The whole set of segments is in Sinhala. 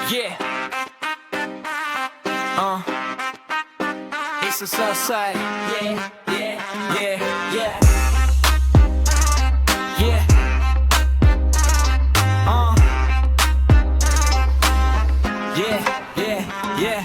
Yeah. It's the south side. Yeah, yeah, yeah, yeah. Yeah. Yeah, yeah, yeah.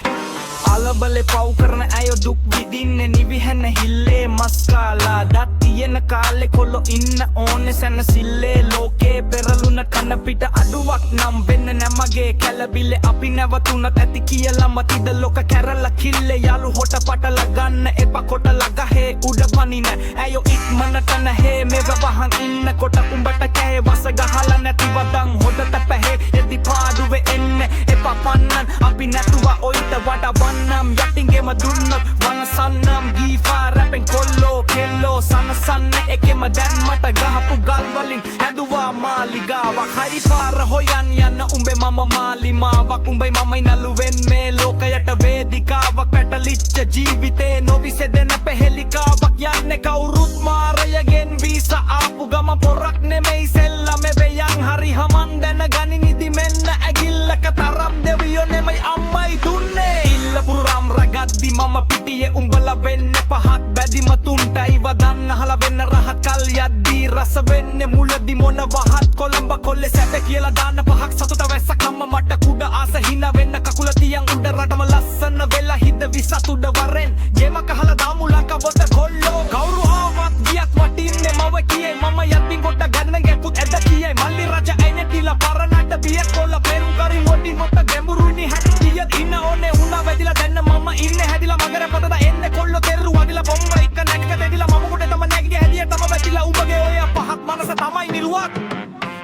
අලබලේ පව් කරන අය දුක් විඳින්නේ නිවිහැන හිල්ලේ මස් කාලා දත් තියෙන කාලේ කොල්ලෝ ඉන්න ඕනේ සැනසille ලෝකේ පෙරළුන කන පිට අඩුවක් නම් වෙන්න නැ මගේ කැලබිල්ලේ අපි නැවතුණත් ඇති කියලා මතිද ලෝක කැරලා කිල්ලේ යාළු හොට පටල ගන්න එපා කොටලා ගහේ උඩ පනින ඇයෝ ඉක්මනට නැහැ මේව වහන් ඉන්නකොට උඹට කෑ වස ගහලා නැති වදන් හොඩට පැහේ එදි පාඩුවේ එන්න එපා පන්නන් අපි නැතුව ඔයිට වඩා වන්නම් යටින්ගෙම දුන්නොත් වනසන්නම් ගීෆා රැපෙන් කොල්ලෝ කෙල්ලෝ සනසන්න එකෙම දැන් මට ගහපු ගල් වලින් හැදුවා මාලිගාවක් හරි පාර හොයන් යන්න උඹේ මම මාලිමාවක් උඹයි මමයි නළුවෙන් මේ ලෝකයට වේදිකාවක් පැටලිච්ච ජීවිතේ නොවිසෙදෙන පෙහෙලිකාවක් යන්නේ කවුරුත් මාරයගෙන් වීසා ආපු ගම පොරක් නෙමෙයි සෙල්ලමේ වෙයන් හරි හමන් දැනගනි නිදි මෙන්න ඇගිල්ලක තරම් දෙවියෝ නෙමෙයි අම්මයි දුන්නේ ඉල්ලපුරු රම් රගද්දි මම පිටියේ උඹලා වෙන්න පහත් බැදිම තුන්ටයි වදන් අහලා වෙන්න රහත් කල් යද්දී රස වෙන්නේ මුලදි මොන වහත් කොළඹ කොල්ලේ සැප කියලා දාන්න පහක් සතුට වැස්සකම්ම මට කුඩ ආස හිනා වෙන්න කකුල තියන් උඩ රටම ලස්සන වෙලා හිත විසතුඩ වරෙන් ජේම කහලා දාමු ලංකවත කොල්ලෝ කවුරු ආවත් ගියත් වටින්නේ මව කියයි මම යද්දී කොට ගන්න ගැපුත් ඇද කියයි මල්ලි රජ ඇයිනේ තිලා පරණට බිය කොල්ල පෙරු කරින් මොඩි මොට ගැඹුරුනි හැටිය ඉන්න ඕනේ උනා වැදිලා දැන්න මම ඉන්නේ හැදිලා මගර පතද එන්නේ කොල්ලෝ තෙරු වදිලා බොම්බ එක නැගක දෙදිලා මම කොට තම නැගිගේ හැදිය තම වැදිලා උඹගේ ඔය පහත් මනස තමයි නිරුවක්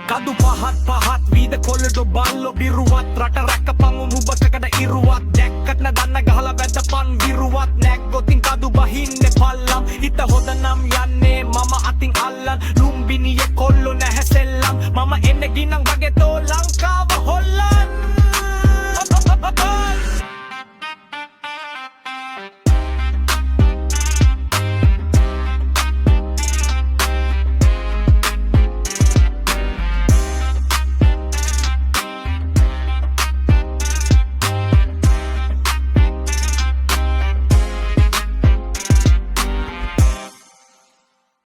කදු පහත් වීද කොල්ලෝ බල්ලෝ බිරුවත් රට රැකපන් උඹකකට ඉරුවත් දැක්කත් නදන්න ගහලා වැදපන් විරුවත් නැග්ගොතින් කදු බහින්නේ පල්ලම් හිත හොද නම් යන්නේ මම අතින් අල්ලන් ලුම්බිනියේ කොල්ලෝ නැහැ සෙල්ලම් මම එන්නේ ගින්නම් වගේ